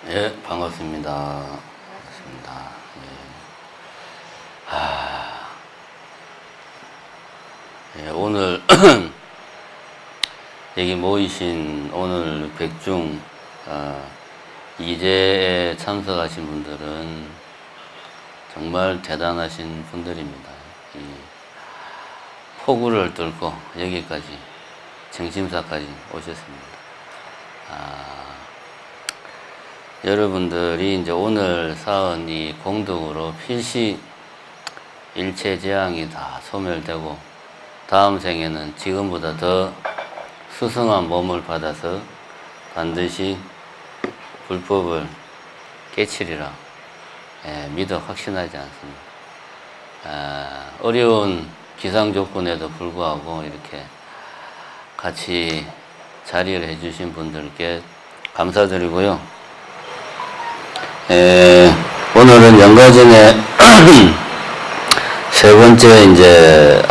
예, 반갑습니다. 반갑습니다. 예. 오늘 여기 모이신 오늘 백중 이제에 참석하신 분들은 정말 대단하신 분들입니다. 이 폭우를 뚫고 여기까지 정심사까지 오셨습니다. 여러분들이 이제 오늘 쌓은 이 공덕으로 필시 일체 재앙이 다 소멸되고 다음 생에는 지금보다 더 수승한 몸을 받아서 반드시 불법을 깨치리라 믿어 확신하지 않습니다. 어려운 기상 조건에도 불구하고 이렇게 같이 자리를 해주신 분들께 감사드리고요. 오늘은 연가전의 세 번째 이제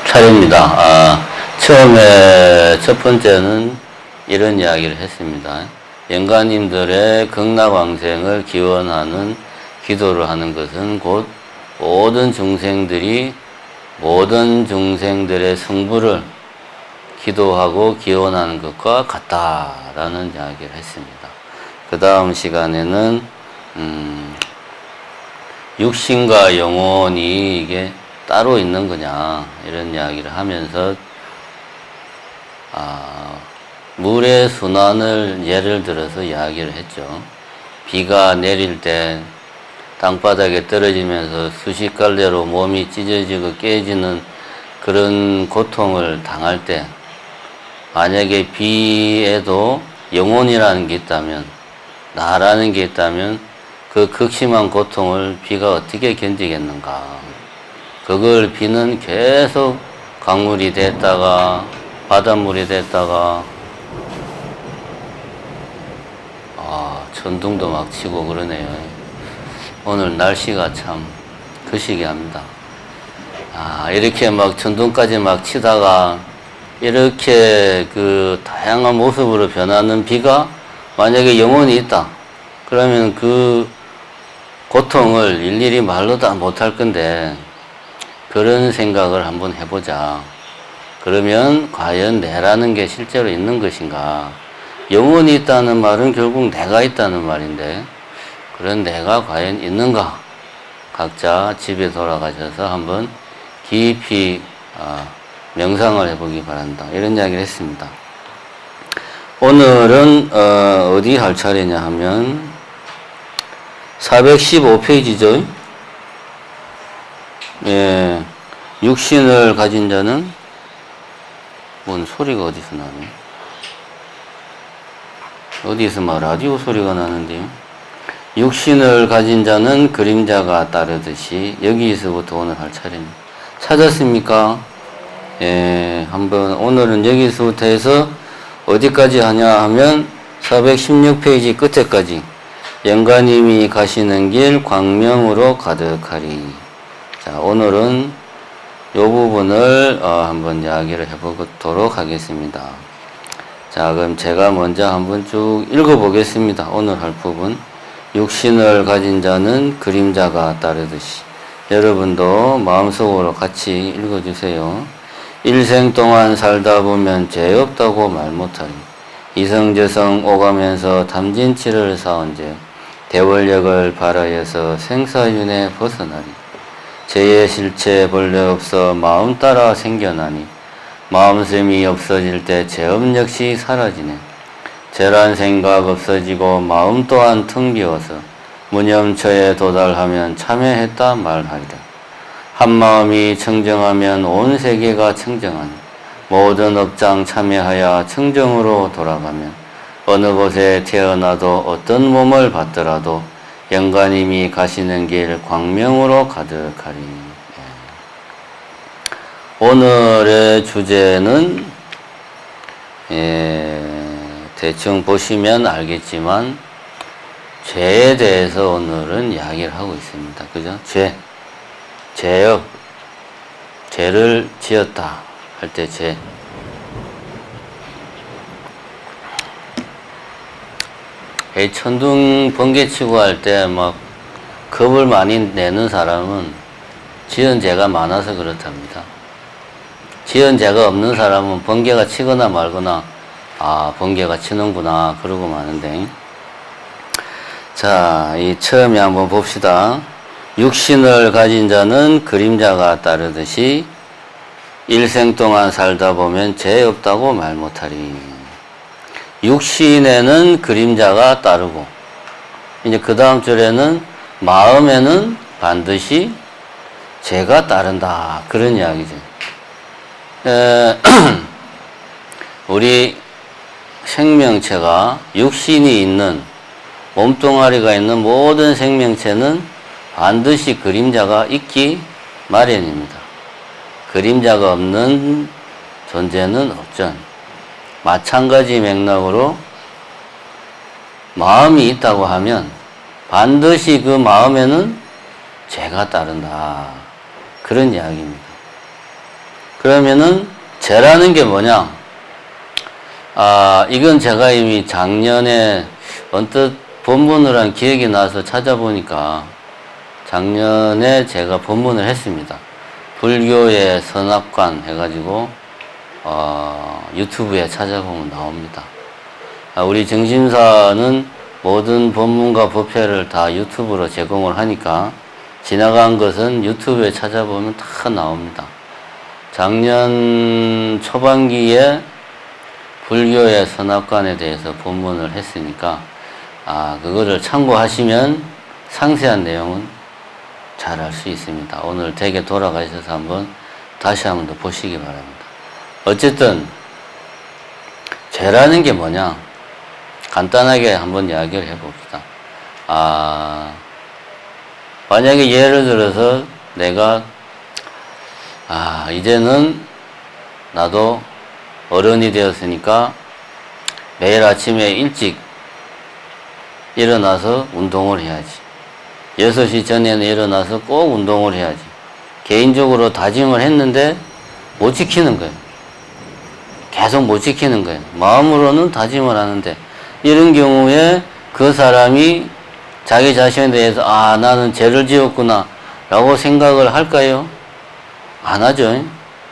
차례입니다. 처음에 첫 번째는 이런 이야기를 했습니다. 연가님들의 극락왕생을 기원하는 기도를 하는 것은 곧 모든 중생들의 성부를 기도하고 기원하는 것과 같다라는 이야기를 했습니다. 그 다음 시간에는 육신과 영혼이 이게 따로 있는 거냐 이런 이야기를 하면서 물의 순환을 예를 들어서 이야기를 했죠. 비가 내릴 때 땅바닥에 떨어지면서 수십갈래로 몸이 찢어지고 깨지는 그런 고통을 당할 때 만약에 비에도 영혼이라는 게 있다면 나라는 게 있다면 그 극심한 고통을 비가 어떻게 견디겠는가. 그걸 비는 계속 강물이 됐다가 바닷물이 됐다가 천둥도 막 치고 그러네요. 오늘 날씨가 참 거시기합니다. 이렇게 막 천둥까지 막 치다가 이렇게 그 다양한 모습으로 변하는 비가 만약에 영혼이 있다. 그러면 그 고통을 일일이 말로 다 못할 건데 그런 생각을 한번 해보자. 그러면 과연 내라는 게 실제로 있는 것인가? 영혼이 있다는 말은 결국 내가 있다는 말인데 그런 내가 과연 있는가? 각자 집에 돌아가셔서 한번 깊이 명상을 해보기 바란다. 이런 이야기를 했습니다. 오늘은 어디 할 차례냐 하면 415페이지죠. 예, 육신을 가진 자는 뭔 소리가 어디서 나네? 어디서 막 라디오 소리가 나는데요. 육신을 가진 자는 그림자가 따르듯이 여기서부터 오늘 할 차례입니다. 찾았습니까? 예, 한번 오늘은 여기서부터 해서 어디까지 하냐 하면 416페이지 끝에까지 영가님이 가시는 길 광명으로 가득하리. 자, 오늘은 이 부분을 한번 이야기를 해보도록 하겠습니다. 자, 그럼 제가 먼저 한번 쭉 읽어보겠습니다. 오늘 할 부분. 육신을 가진 자는 그림자가 따르듯이. 여러분도 마음속으로 같이 읽어주세요. 일생 동안 살다 보면 죄 없다고 말 못하리. 이성저성 오가면서 탐진치를 쌓은 죄 대원력을 발하여서 생사윤에 벗어나리. 죄의 실체 본래 없어 마음 따라 생겨나니 마음샘이 없어질 때 죄업 역시 사라지네. 죄란 생각 없어지고 마음 또한 텅 비어서 무념처에 도달하면 참여했다 말하리라. 한마음이 청정하면 온 세계가 청정하니 모든 업장 참여하여 청정으로 돌아가면 어느 곳에 태어나도 어떤 몸을 받더라도 영가님이 가시는 길 광명으로 가득하리. 오늘의 주제는 대충 보시면 알겠지만 죄에 대해서 오늘은 이야기를 하고 있습니다. 그죠? 죄업, 죄를 지었다 할 때 죄. 천둥 번개치고 할 때 막 겁을 많이 내는 사람은 지연재가 많아서 그렇답니다. 지연재가 없는 사람은 번개가 치거나 말거나 아 번개가 치는구나 그러고 마는데, 자, 이 처음에 한번 봅시다. 육신을 가진 자는 그림자가 따르듯이 일생 동안 살다 보면 죄 없다고 말 못하리. 육신에는 그림자가 따르고, 이제 그 다음 절에는 마음에는 반드시 죄가 따른다. 그런 이야기죠. 우리 생명체가 육신이 있는 몸뚱아리가 있는 모든 생명체는 반드시 그림자가 있기 마련입니다. 그림자가 없는 존재는 없죠. 마찬가지 맥락으로 마음이 있다고 하면 반드시 그 마음에는 죄가 따른다. 그런 이야기입니다. 그러면은 죄라는 게 뭐냐? 아, 이건 제가 이미 작년에 언뜻 본문을 한 기억이 나서 찾아보니까 작년에 제가 본문을 했습니다. 불교의 선압관 해가지고 유튜브에 찾아보면 나옵니다. 우리 정심사는 모든 법문과 법회를 다 유튜브로 제공을 하니까 지나간 것은 유튜브에 찾아보면 다 나옵니다. 작년 초반기에 불교의 선압관에 대해서 본문을 했으니까 그거를 참고하시면 상세한 내용은 잘 알 수 있습니다. 오늘 댁에 돌아가셔서 다시 한번 더 보시기 바랍니다. 어쨌든 죄라는 게 뭐냐? 간단하게 한번 이야기를 해봅시다. 만약에 예를 들어서 내가 이제는 나도 어른이 되었으니까 매일 아침에 일찍 일어나서 운동을 해야지. 6시 전에는 일어나서 꼭 운동을 해야지. 개인적으로 다짐을 했는데 못 지키는 거예요. 계속 못 지키는 거예요. 마음으로는 다짐을 하는데, 이런 경우에 그 사람이 자기 자신에 대해서 나는 죄를 지었구나 라고 생각을 할까요? 안 하죠.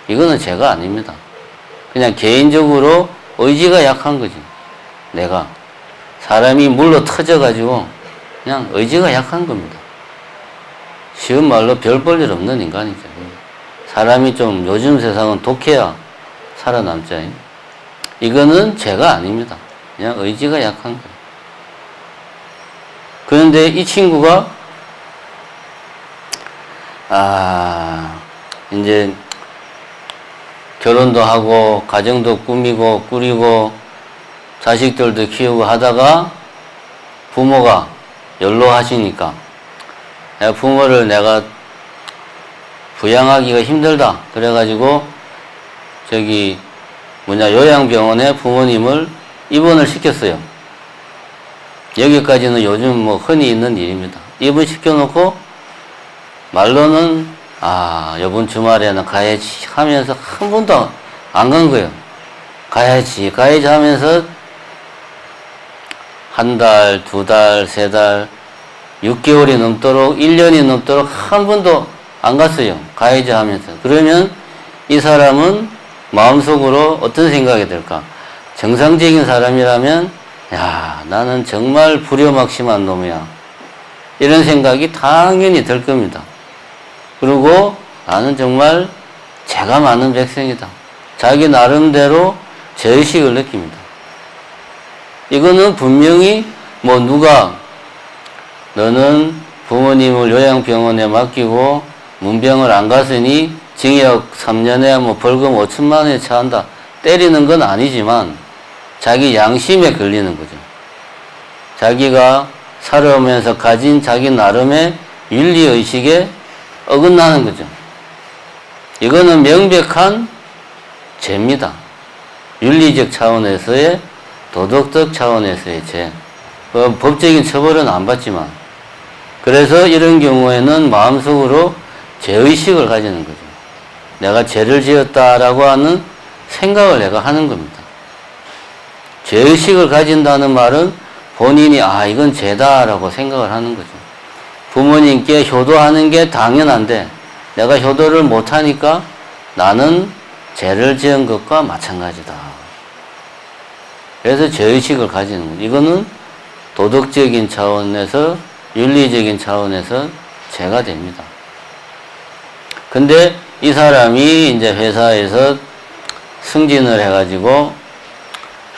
이거는 죄가 아닙니다. 그냥 개인적으로 의지가 약한 거지. 내가 사람이 물로 터져가지고 그냥 의지가 약한 겁니다. 쉬운 말로 별 볼 일 없는 인간이죠. 사람이 좀 요즘 세상은 독해야 살아남죠. 이거는 죄가 아닙니다. 그냥 의지가 약한 거예요. 그런데 이 친구가 이제 결혼도 하고 가정도 꾸리고 자식들도 키우고 하다가 부모가 연로하시니까 부모를 내가 부양하기가 힘들다. 그래가지고 요양병원에 부모님을 입원을 시켰어요. 여기까지는 요즘 흔히 있는 일입니다. 입원시켜놓고 말로는 이번 주말에는 가야지 하면서 한 번도 안 간 거예요. 가야지 하면서 한 달, 2달, 3달, 6개월이 넘도록 1년이 넘도록 한 번도 안 갔어요. 가야지 하면서. 그러면 이 사람은 마음속으로 어떤 생각이 들까? 정상적인 사람이라면 나는 정말 불효막심한 놈이야. 이런 생각이 당연히 들 겁니다. 그리고 나는 정말 죄가 많은 백성이다. 자기 나름대로 죄의식을 느낍니다. 이거는 분명히 누가 너는 부모님을 요양병원에 맡기고 문병을 안 갔으니 징역 3년에 벌금 5천만 원에 처한다. 때리는 건 아니지만 자기 양심에 걸리는 거죠. 자기가 살아오면서 가진 자기 나름의 윤리의식에 어긋나는 거죠. 이거는 명백한 죄입니다. 윤리적 차원에서의, 도덕적 차원에서의 죄. 법적인 처벌은 안 받지만, 그래서 이런 경우에는 마음속으로 죄의식을 가지는 거죠. 내가 죄를 지었다라고 하는 생각을 내가 하는 겁니다. 죄의식을 가진다는 말은 본인이 이건 죄다라고 생각을 하는 거죠. 부모님께 효도하는 게 당연한데 내가 효도를 못하니까 나는 죄를 지은 것과 마찬가지다. 그래서 죄의식을 가지는 거죠. 이거는 도덕적인 차원에서 윤리적인 차원에서 죄가 됩니다. 근데 이 사람이 이제 회사에서 승진을 해가지고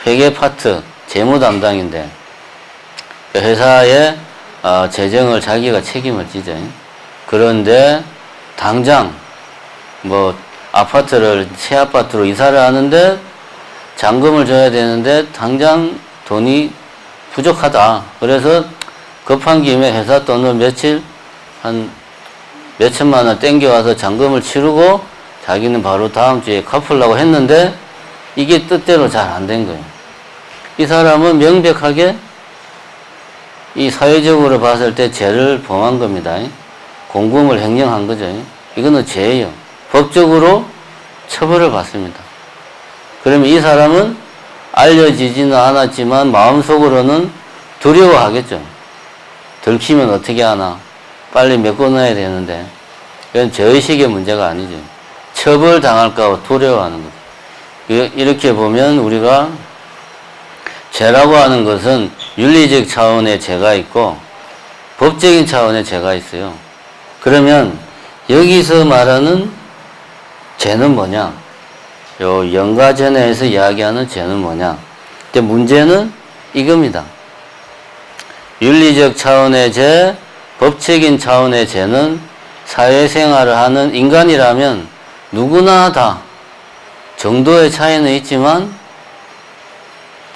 회계 파트 재무 담당인데 회사의 재정을 자기가 책임을 지죠. 그런데 당장 뭐 아파트를 새 아파트로 이사를 하는데 잔금을 줘야 되는데 당장 돈이 부족하다. 그래서 급한 김에 회사 돈을 며칠 한 몇천만 원 땡겨와서 잔금을 치르고 자기는 바로 다음 주에 갚으려고 했는데 이게 뜻대로 잘 안 된 거예요. 이 사람은 명백하게 이 사회적으로 봤을 때 죄를 범한 겁니다. 공금을 횡령한 거죠. 이거는 죄예요. 법적으로 처벌을 받습니다. 그러면 이 사람은 알려지지는 않았지만 마음속으로는 두려워하겠죠. 들키면 어떻게 하나. 빨리 메꿔놔야 되는데. 이건 죄의식의 문제가 아니죠. 처벌당할까 두려워하는 거죠. 이렇게 보면 우리가 죄라고 하는 것은 윤리적 차원의 죄가 있고 법적인 차원의 죄가 있어요. 그러면 여기서 말하는 죄는 뭐냐? 요 영가전에서 이야기하는 죄는 뭐냐? 근데 문제는 이겁니다. 윤리적 차원의 죄, 법적인 차원의 죄는 사회생활을 하는 인간이라면 누구나 다 정도의 차이는 있지만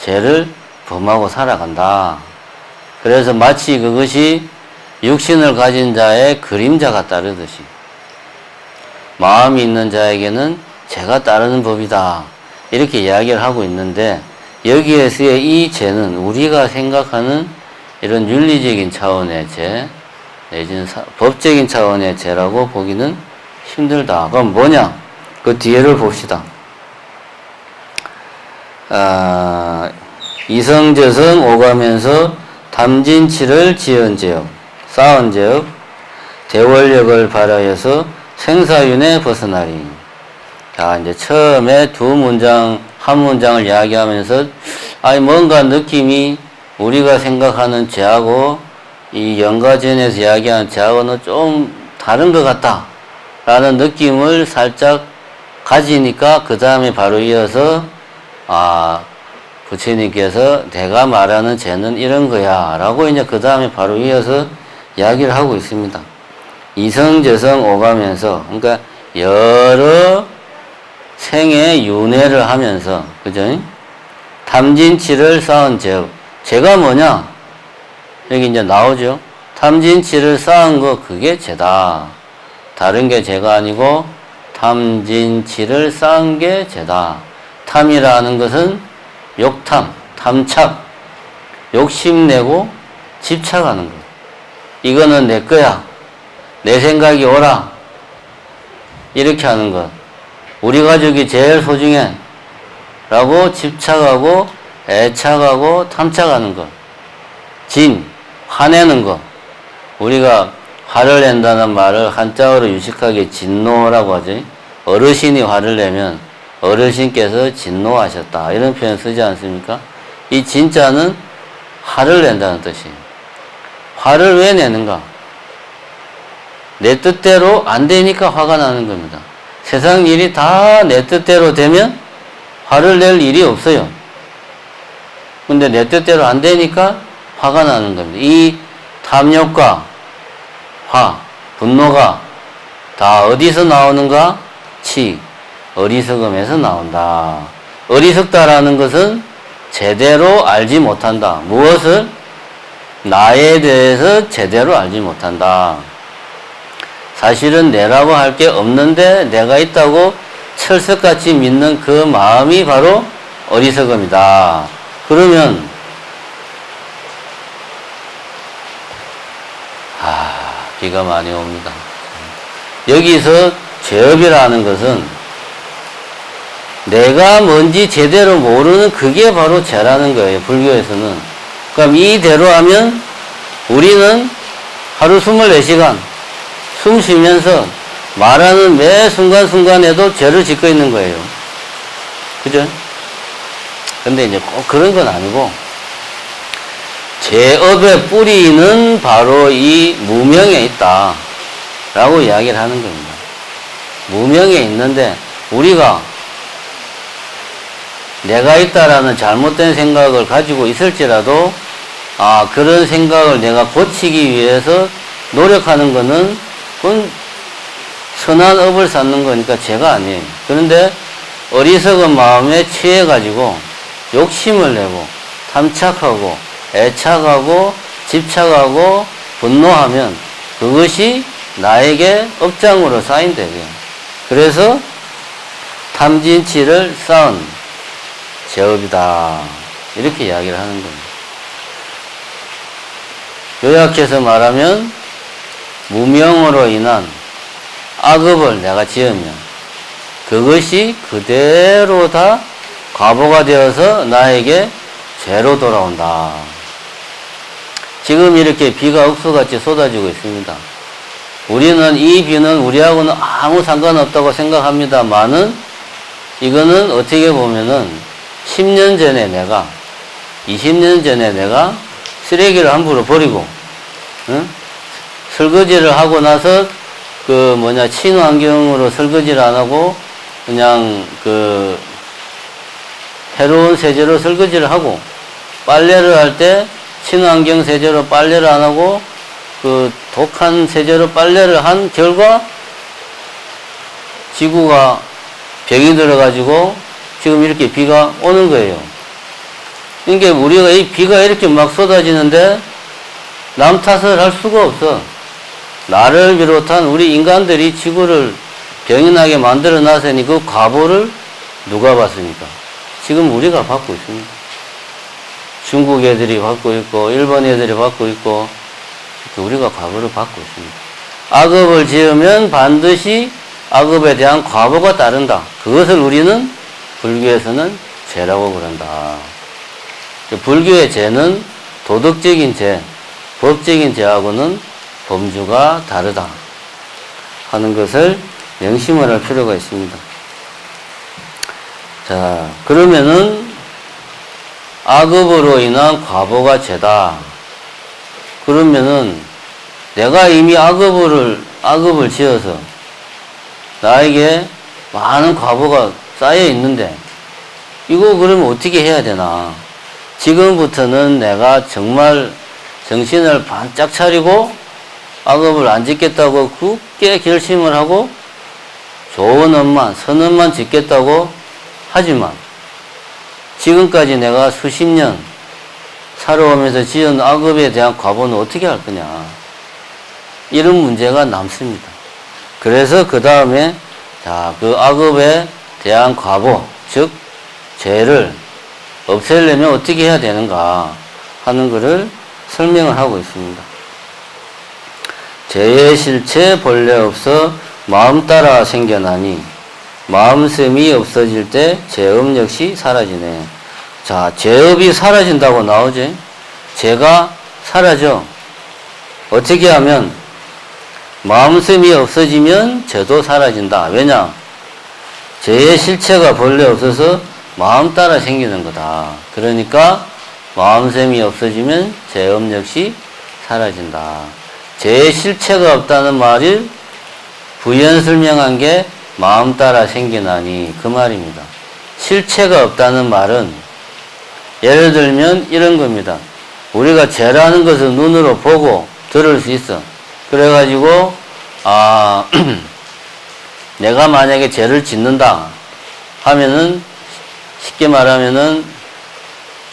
죄를 범하고 살아간다. 그래서 마치 그것이 육신을 가진 자의 그림자가 따르듯이 마음이 있는 자에게는 죄가 따르는 법이다. 이렇게 이야기를 하고 있는데 여기에서의 이 죄는 우리가 생각하는 이런 윤리적인 차원의 죄 내지는 법적인 차원의 죄라고 보기는 힘들다. 그럼 뭐냐? 그 뒤에를 봅시다. 이성저성 오가면서 탐진치를 지은 죄업, 쌓은 죄업, 대원력을 발하여서 생사윤에 벗어나리. 자, 이제 처음에 한 문장을 이야기하면서, 뭔가 느낌이 우리가 생각하는 죄하고 이 영가전에서 이야기하는 죄하고는 좀 다른 것 같다. 라는 느낌을 살짝 가지니까 그 다음에 바로 이어서, 부처님께서 내가 말하는 죄는 이런 거야. 라고 이제 그 다음에 바로 이어서 이야기를 하고 있습니다. 이성저성 오가면서, 그러니까 여러 생의 윤회를 하면서, 그죠? 탐진치를 쌓은 죄. 죄가 뭐냐? 여기 이제 나오죠? 탐진치를 쌓은 거, 그게 죄다. 다른 게 죄가 아니고, 탐진치를 쌓은 게 죄다. 탐이라는 것은 욕탐, 탐착, 욕심내고 집착하는 거. 이거는 내 거야. 내 생각이 옳아. 이렇게 하는 것. 우리 가족이 제일 소중해. 라고 집착하고 애착하고 탐착하는 것. 진, 화내는 것. 우리가 화를 낸다는 말을 한자어로 유식하게 진노라고 하지. 어르신이 화를 내면 어르신께서 진노하셨다. 이런 표현 쓰지 않습니까? 이 진자는 화를 낸다는 뜻이에요. 화를 왜 내는가? 내 뜻대로 안 되니까 화가 나는 겁니다. 세상 일이 다 내 뜻대로 되면 화를 낼 일이 없어요. 근데 내 뜻대로 안 되니까 화가 나는 겁니다. 이 탐욕과 화, 분노가 다 어디서 나오는가? 치, 어리석음에서 나온다. 어리석다라는 것은 제대로 알지 못한다. 무엇을? 나에 대해서 제대로 알지 못한다. 사실은 내라고 할 게 없는데 내가 있다고 철석같이 믿는 그 마음이 바로 어리석음이다. 그러면 비가 많이 옵니다. 여기서 죄업이라는 것은 내가 뭔지 제대로 모르는 그게 바로 죄라는 거예요. 불교에서는. 그럼 이대로 하면 우리는 하루 24시간 숨 쉬면서 말하는 매 순간순간에도 죄를 짓고 있는 거예요. 그죠? 근데 이제 꼭 그런 건 아니고, 죄업의 뿌리는 바로 이 무명에 있다. 라고 이야기를 하는 겁니다. 무명에 있는데, 우리가 내가 있다라는 잘못된 생각을 가지고 있을지라도, 그런 생각을 내가 고치기 위해서 노력하는 거는, 그건 선한 업을 쌓는 거니까 죄가 아니에요. 그런데 어리석은 마음에 취해가지고 욕심을 내고 탐착하고 애착하고 집착하고 분노하면 그것이 나에게 업장으로 쌓인대요. 그래서 탐진치를 쌓은 죄업이다. 이렇게 이야기를 하는 겁니다. 요약해서 말하면 무명으로 인한 악업을 내가 지으면 그것이 그대로 다 과보가 되어서 나에게 죄로 돌아온다. 지금 이렇게 비가 옥수같이 쏟아지고 있습니다. 우리는 이 비는 우리하고는 아무 상관없다고 생각합니다만은 이거는 어떻게 보면은 10년 전에 내가 20년 전에 내가 쓰레기를 함부로 버리고 설거지를 하고 나서 친환경으로 설거지를 안 하고 그냥 해로운 세제로 설거지를 하고 빨래를 할 때 친환경 세제로 빨래를 안 하고 독한 세제로 빨래를 한 결과 지구가 병이 들어가지고 지금 이렇게 비가 오는 거예요. 그러니까 우리가 이 비가 이렇게 막 쏟아지는데 남 탓을 할 수가 없어. 나를 비롯한 우리 인간들이 지구를 병이 나게 만들어 놨으니 그 과보를 누가 받습니까? 지금 우리가 받고 있습니다. 중국 애들이 받고 있고 일본 애들이 받고 있고 우리가 과보를 받고 있습니다. 악업을 지으면 반드시 악업에 대한 과보가 따른다. 그것을 우리는 불교에서는 죄라고 그런다. 불교의 죄는 도덕적인 죄, 법적인 죄하고는 범주가 다르다 하는 것을 명심을 할 필요가 있습니다. 자, 그러면은 악업으로 인한 과보가 죄다. 그러면은 내가 이미 악업을 지어서 나에게 많은 과보가 쌓여 있는데 이거 그러면 어떻게 해야 되나? 지금부터는 내가 정말 정신을 반짝 차리고 악업을 안 짓겠다고 굳게 결심을 하고 좋은 업만, 선업만 짓겠다고 하지만 지금까지 내가 수십 년 살아오면서 지은 악업에 대한 과보는 어떻게 할 거냐. 이런 문제가 남습니다. 그래서 그 다음에 그 악업에 대한 과보, 즉 죄를 없애려면 어떻게 해야 되는가 하는 것을 설명을 하고 있습니다. 죄의 실체 본래 없어 마음 따라 생겨나니 마음샘이 없어질 때 죄업 역시 사라지네. 자, 죄업이 사라진다고 나오지? 죄가 사라져. 어떻게 하면? 마음샘이 없어지면 죄도 사라진다. 왜냐? 죄의 실체가 본래 없어서 마음 따라 생기는 거다. 그러니까 마음샘이 없어지면 죄업 역시 사라진다. 죄의 실체가 없다는 말을 부연 설명한 게 마음 따라 생기나니 그 말입니다. 실체가 없다는 말은 예를 들면 이런 겁니다. 우리가 죄라는 것을 눈으로 보고 들을 수 있어. 그래가지고 내가 만약에 죄를 짓는다 하면은 쉽게 말하면은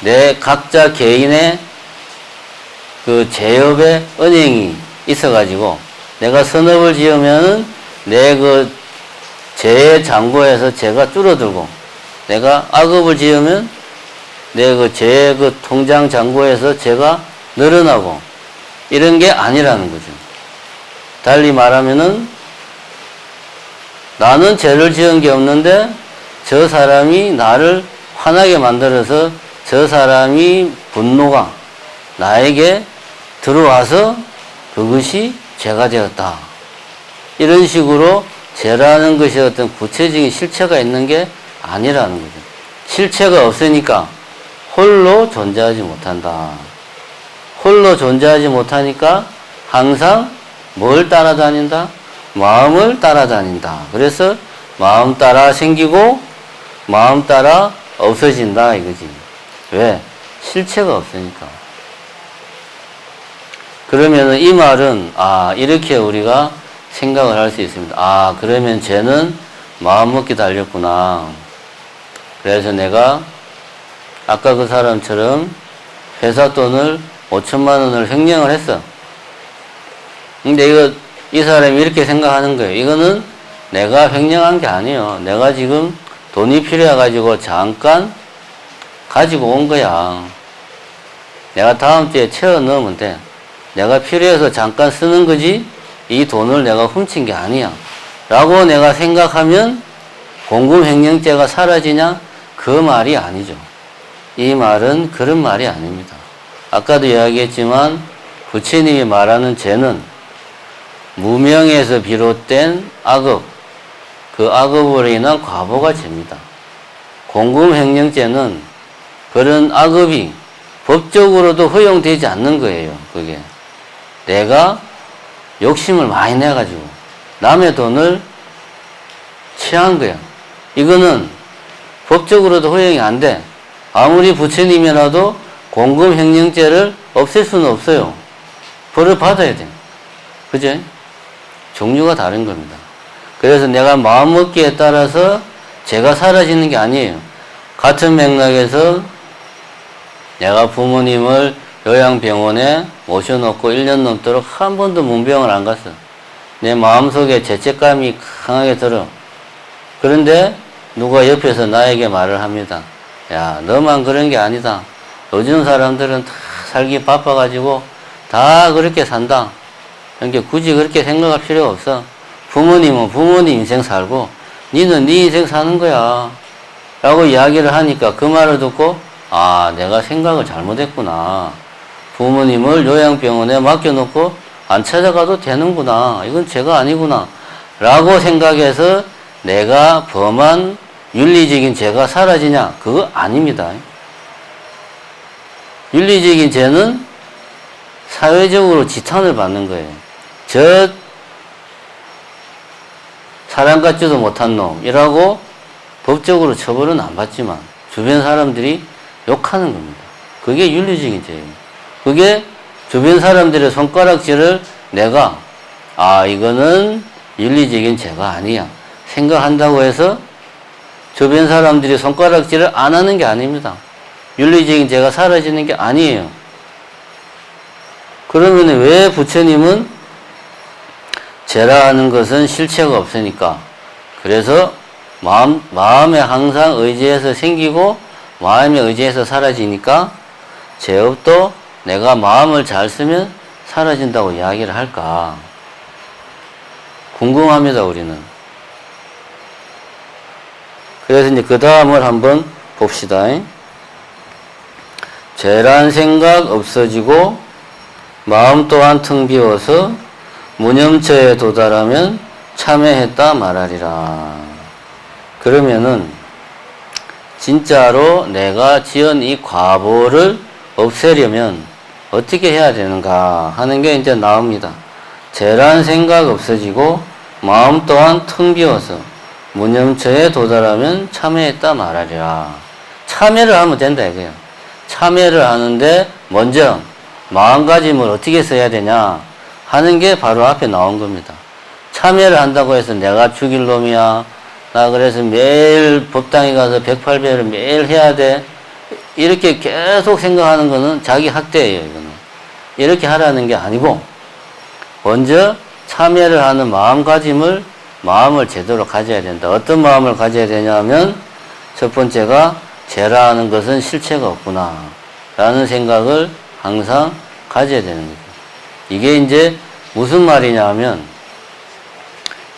내 각자 개인의 그 죄업의 은행이 있어가지고 내가 선업을 지으면은 내 그 죄의 잔고에서 죄가 줄어들고 내가 악업을 지으면 내 그 죄의 그 통장 잔고에서 죄가 늘어나고 이런 게 아니라는 거죠. 달리 말하면은 나는 죄를 지은 게 없는데 저 사람이 나를 화나게 만들어서 저 사람이 분노가 나에게 들어와서 그것이 죄가 되었다. 이런 식으로 죄라는 것이 어떤 구체적인 실체가 있는 게 아니라는 거죠. 실체가 없으니까 홀로 존재하지 못한다. 홀로 존재하지 못하니까 항상 뭘 따라다닌다? 마음을 따라다닌다. 그래서 마음 따라 생기고 마음 따라 없어진다 이거지. 왜? 실체가 없으니까. 그러면 이 말은 이렇게 우리가 생각을 할 수 있습니다. 그러면 쟤는 마음먹기 달렸구나. 그래서 내가 아까 그 사람처럼 회사 돈을 5천만 원을 횡령을 했어. 근데 이 사람이 이렇게 생각하는 거예요. 이거는 내가 횡령한 게 아니에요. 내가 지금 돈이 필요해가지고 잠깐 가지고 온 거야. 내가 다음 주에 채워 넣으면 돼. 내가 필요해서 잠깐 쓰는 거지 이 돈을 내가 훔친 게 아니야. 라고 내가 생각하면 공금횡령죄가 사라지냐? 그 말이 아니죠. 이 말은 그런 말이 아닙니다. 아까도 이야기했지만 부처님이 말하는 죄는 무명에서 비롯된 악업, 그 악업으로 인한 과보가 죄입니다. 공금횡령죄는 그런 악업이 법적으로도 허용되지 않는 거예요. 그게 내가 욕심을 많이 내가지고 남의 돈을 취한 거야. 이거는 법적으로도 허용이 안 돼. 아무리 부처님이라도 공금횡령죄를 없앨 수는 없어요. 벌을 받아야 돼. 그죠? 종류가 다른 겁니다. 그래서 내가 마음먹기에 따라서 죄가 사라지는 게 아니에요. 같은 맥락에서 내가 부모님을 요양병원에 모셔놓고 1년 넘도록 한 번도 문병을 안 갔어. 내 마음속에 죄책감이 강하게 들어. 그런데 누가 옆에서 나에게 말을 합니다. 야, 너만 그런 게 아니다. 요즘 사람들은 다 살기 바빠가지고 다 그렇게 산다. 그러니까 굳이 그렇게 생각할 필요가 없어. 부모님은 부모님 인생 살고 니는 네 인생 사는 거야. 라고 이야기를 하니까 그 말을 듣고 내가 생각을 잘못했구나. 부모님을 요양병원에 맡겨놓고 안 찾아가도 되는구나. 이건 죄가 아니구나. 라고 생각해서 내가 범한 윤리적인 죄가 사라지냐? 그거 아닙니다. 윤리적인 죄는 사회적으로 지탄을 받는 거예요. 저 사람 같지도 못한 놈이라고 법적으로 처벌은 안 받지만 주변 사람들이 욕하는 겁니다. 그게 윤리적인 죄예요. 그게 주변 사람들의 손가락질을 내가 이거는 윤리적인 죄가 아니야 생각한다고 해서 주변 사람들이 손가락질을 안 하는 게 아닙니다. 윤리적인 죄가 사라지는 게 아니에요. 그러면 왜 부처님은 죄라는 것은 실체가 없으니까 그래서 마음에 항상 의지해서 생기고 마음에 의지해서 사라지니까 죄업도 내가 마음을 잘 쓰면 사라진다고 이야기를 할까? 궁금합니다, 우리는. 그래서 이제 그 다음을 한번 봅시다. 죄란 생각 없어지고 마음 또한 텅 비워서 무념처에 도달하면 참회했다 말하리라. 그러면은 진짜로 내가 지은 이 과보를 없애려면 어떻게 해야 되는가 하는 게 이제 나옵니다. 죄란 생각 없어지고 마음 또한 텅 비워서 무념처에 도달하면 참회했다 말하리라. 참회를 하면 된다 이거예요. 참회를 하는데 먼저 마음가짐을 어떻게 써야 되냐 하는 게 바로 앞에 나온 겁니다. 참회를 한다고 해서 내가 죽일 놈이야. 나 그래서 매일 법당에 가서 108배를 매일 해야 돼. 이렇게 계속 생각하는 거는 자기 학대예요. 이거는. 이렇게 하라는 게 아니고 먼저 참회를 하는 마음을 제대로 가져야 된다. 어떤 마음을 가져야 되냐면 첫 번째가 죄라는 것은 실체가 없구나 라는 생각을 항상 가져야 되는 거죠. 이게 이제 무슨 말이냐 하면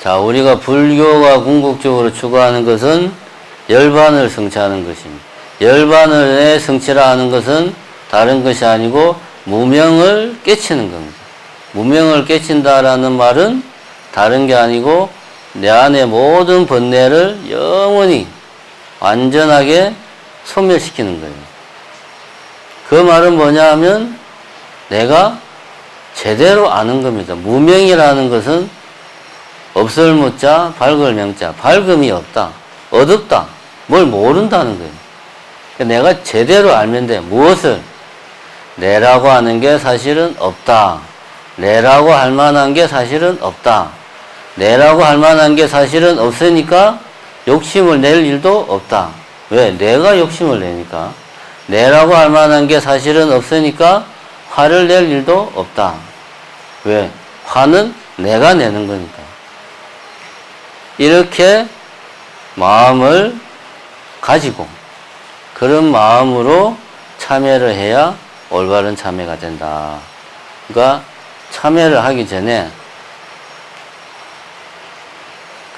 자, 우리가 불교가 궁극적으로 추구하는 것은 열반을 성취하는 것입니다. 열반을 성취라 하는 것은 다른 것이 아니고 무명을 깨치는 겁니다. 무명을 깨친다라는 말은 다른 게 아니고 내 안의 모든 번뇌를 영원히 완전하게 소멸시키는 거예요. 그 말은 뭐냐 하면 내가 제대로 아는 겁니다. 무명이라는 것은 없을 무자, 밝을 명자. 밝음이 없다. 어둡다. 뭘 모른다는 거예요. 내가 제대로 알면 돼. 무엇을? 내라고 하는 게 사실은 없다. 내라고 할 만한 게 사실은 없다. 내라고 할 만한 게 사실은 없으니까 욕심을 낼 일도 없다. 왜? 내가 욕심을 내니까. 내라고 할 만한 게 사실은 없으니까 화를 낼 일도 없다. 왜? 화는 내가 내는 거니까. 이렇게 마음을 가지고 그런 마음으로 참여를 해야 올바른 참여가 된다. 그러니까 참여를 하기 전에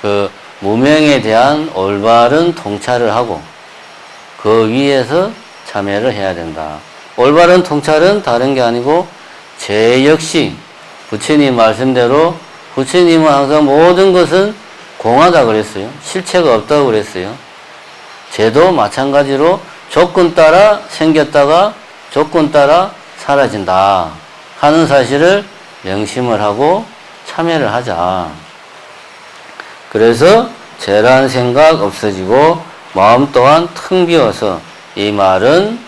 그 무명에 대한 올바른 통찰을 하고 그 위에서 참여를 해야 된다. 올바른 통찰은 다른 게 아니고 제 역시 부처님 말씀대로 부처님은 항상 모든 것은 공하다 그랬어요. 실체가 없다고 그랬어요. 죄도 마찬가지로 조건 따라 생겼다가 조건 따라 사라진다 하는 사실을 명심을 하고 참여를 하자. 그래서 죄란 생각 없어지고 마음 또한 텅 비어서 이 말은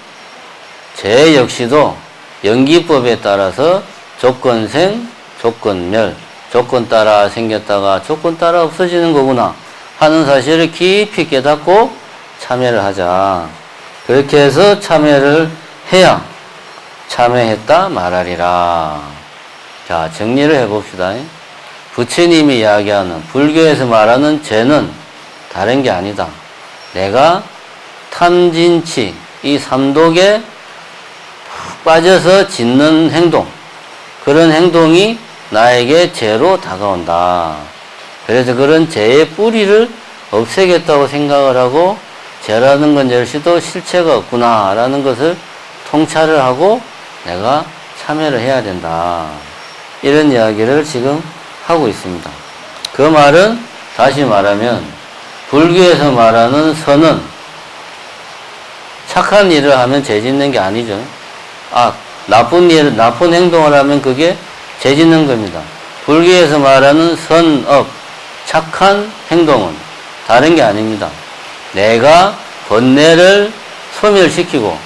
죄 역시도 연기법에 따라서 조건생, 조건멸, 조건 따라 생겼다가 조건 따라 없어지는 거구나 하는 사실을 깊이 깨닫고 참여를 하자. 그렇게 해서 참여를 해야 참여했다 말하리라. 자, 정리를 해봅시다. 부처님이 이야기하는 불교에서 말하는 죄는 다른 게 아니다. 내가 탐진치 이 삼독에 빠져서 짓는 행동, 그런 행동이 나에게 죄로 다가온다. 그래서 그런 죄의 뿌리를 없애겠다고 생각을 하고 죄라는 건 역시도 실체가 없구나 라는 것을 통찰을 하고 내가 참여를 해야 된다. 이런 이야기를 지금 하고 있습니다. 그 말은 다시 말하면 불교에서 말하는 선은 착한 일을 하면 죄 짓는 게 아니죠. 나쁜 행동을 하면 그게 죄 짓는 겁니다. 불교에서 말하는 선업, 착한 행동은 다른 게 아닙니다. 내가 번뇌를 소멸시키고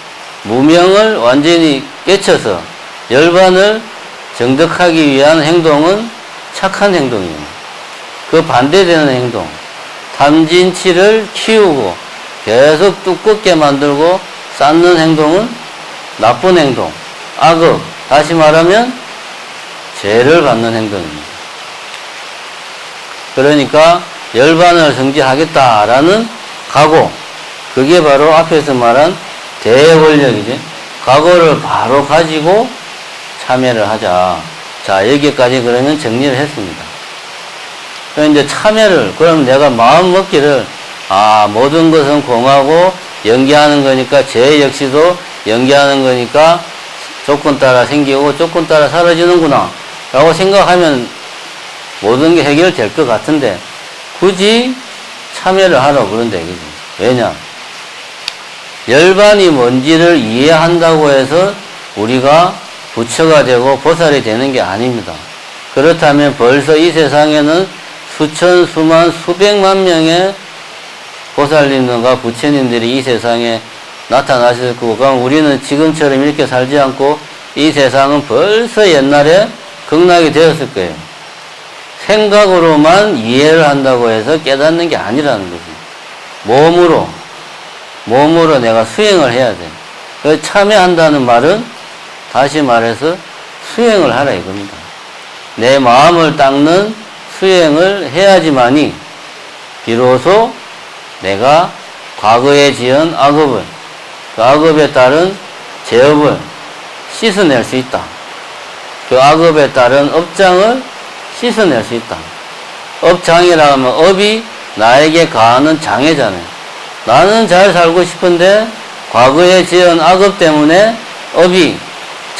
무명을 완전히 깨쳐서 열반을 정득하기 위한 행동은 착한 행동이에요. 그 반대되는 행동, 탐진치를 키우고 계속 두껍게 만들고 쌓는 행동은 나쁜 행동, 악업, 다시 말하면 죄를 받는 행동입니다. 그러니까 열반을 성지하겠다라는 각오, 그게 바로 앞에서 말한 대원력이지. 각오를 바로 가지고 참여를 하자. 자, 여기까지 그러면 정리를 했습니다. 그럼 이제 참여를, 그럼 내가 마음 먹기를, 모든 것은 공하고 연기하는 거니까, 죄 역시도 연기하는 거니까 조건 따라 생기고 조건 따라 사라지는구나 라고 생각하면 모든 게 해결될 것 같은데 굳이 참여를 하라고 그런다 이거지. 왜냐? 열반이 뭔지를 이해한다고 해서 우리가 부처가 되고 보살이 되는 게 아닙니다. 그렇다면 벌써 이 세상에는 수천, 수만, 수백만 명의 보살님들과 부처님들이 이 세상에 나타나셨고, 그럼 우리는 지금처럼 이렇게 살지 않고 이 세상은 벌써 옛날에 극락이 되었을 거예요. 생각으로만 이해를 한다고 해서 깨닫는 게 아니라는 거지. 몸으로 내가 수행을 해야 돼. 그 참여한다는 말은 다시 말해서 수행을 하라 이겁니다. 내 마음을 닦는 수행을 해야지만이 비로소 내가 과거에 지은 악업을, 그 악업에 따른 죄업을 씻어낼 수 있다. 그 악업에 따른 업장을 씻어낼 수 있다. 업장이라 하면 업이 나에게 가하는 장애잖아요. 나는 잘 살고 싶은데 과거에 지은 악업 때문에 업이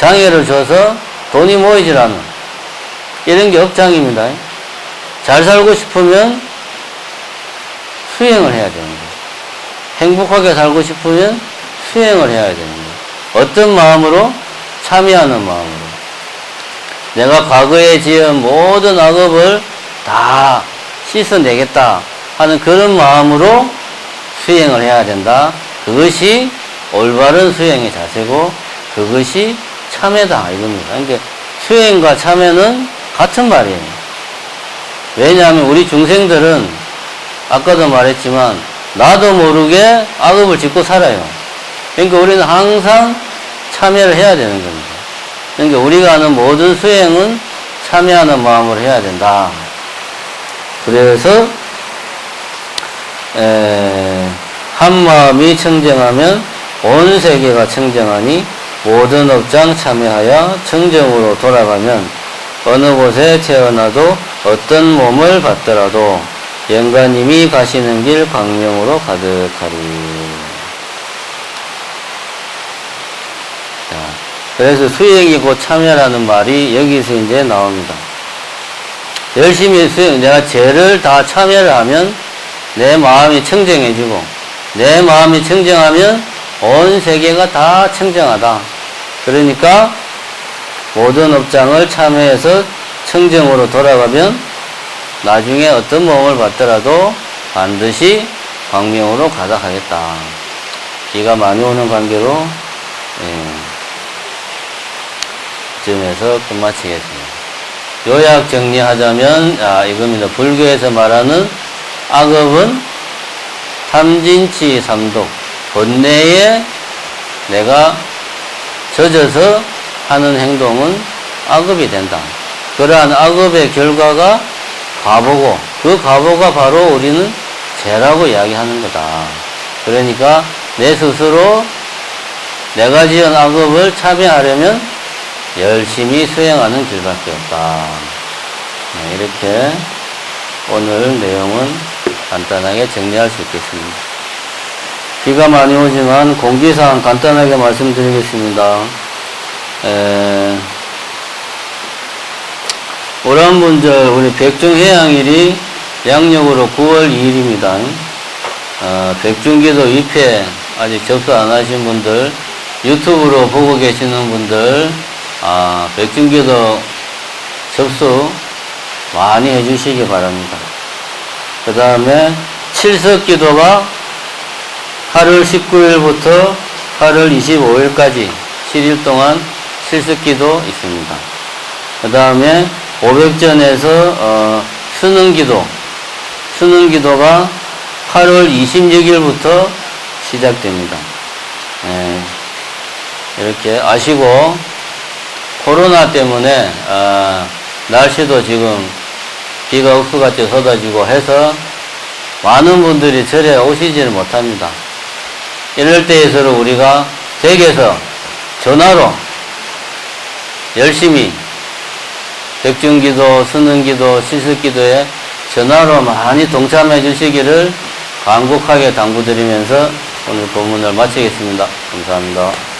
장애를 줘서 돈이 모이질 않은 이런 게 업장입니다. 잘 살고 싶으면 수행을 해야 되는 거예요. 행복하게 살고 싶으면 수행을 해야 되는 거예요. 어떤 마음으로? 참여하는 마음으로. 내가 과거에 지은 모든 악업을 다 씻어내겠다 하는 그런 마음으로 수행을 해야 된다. 그것이 올바른 수행의 자세고 그것이 참회다 이겁니다. 그러니까 수행과 참회는 같은 말이에요. 왜냐하면 우리 중생들은 아까도 말했지만 나도 모르게 악업을 짓고 살아요. 그러니까 우리는 항상 참회를 해야 되는 겁니다. 그러니까 우리가 하는 모든 수행은 참회하는 마음으로 해야 된다. 그래서 한 마음이 청정하면 온 세계가 청정하니 모든 업장 참여하여 청정으로 돌아가면 어느 곳에 태어나도 어떤 몸을 받더라도 영가님이 가시는 길 광명으로 가득하리. 자, 그래서 수행이 곧 참여라는 말이 여기서 이제 나옵니다. 열심히 수행, 내가 죄를 다 참여를 하면 내 마음이 청정해지고 내 마음이 청정하면 온 세계가 다 청정하다. 그러니까 모든 업장을 참여해서 청정으로 돌아가면 나중에 어떤 몸을 받더라도 반드시 광명으로 가득하겠다. 비가 많이 오는 관계로 이쯤에서 끝마치겠습니다. 요약 정리하자면 이겁니다. 불교에서 말하는 악업은 탐진치 삼독, 번뇌에 내가 젖어서 하는 행동은 악업이 된다. 그러한 악업의 결과가 과보고 그 과보가 바로 우리는 죄라고 이야기하는 거다. 그러니까 내 스스로 내가 지은 악업을 참여하려면 열심히 수행하는 길밖에 없다. 이렇게 오늘 내용은 간단하게 정리할 수 있겠습니다. 비가 많이 오지만 공지사항 간단하게 말씀드리겠습니다. 오란분절 우리 백중해양일이 양력으로 9월 2일입니다. 백중기도 2회 아직 접수 안 하신 분들, 유튜브로 보고 계시는 분들, 백중기도 접수 많이 해주시기 바랍니다. 그 다음에 칠석기도가 8월 19일부터 8월 25일까지 7일 동안 칠석기도 있습니다. 그 다음에 500전에서 수능기도가 8월 26일부터 시작됩니다. 이렇게 아시고 코로나 때문에 날씨도 지금 비가 옥수같이 쏟아지고 해서 많은 분들이 절에 오시지를 못합니다. 이럴 때에서는 우리가 댁에서 전화로 열심히 백중기도, 수능기도, 칠석기도에 전화로 많이 동참해 주시기를 간곡하게 당부드리면서 오늘 본문을 마치겠습니다. 감사합니다.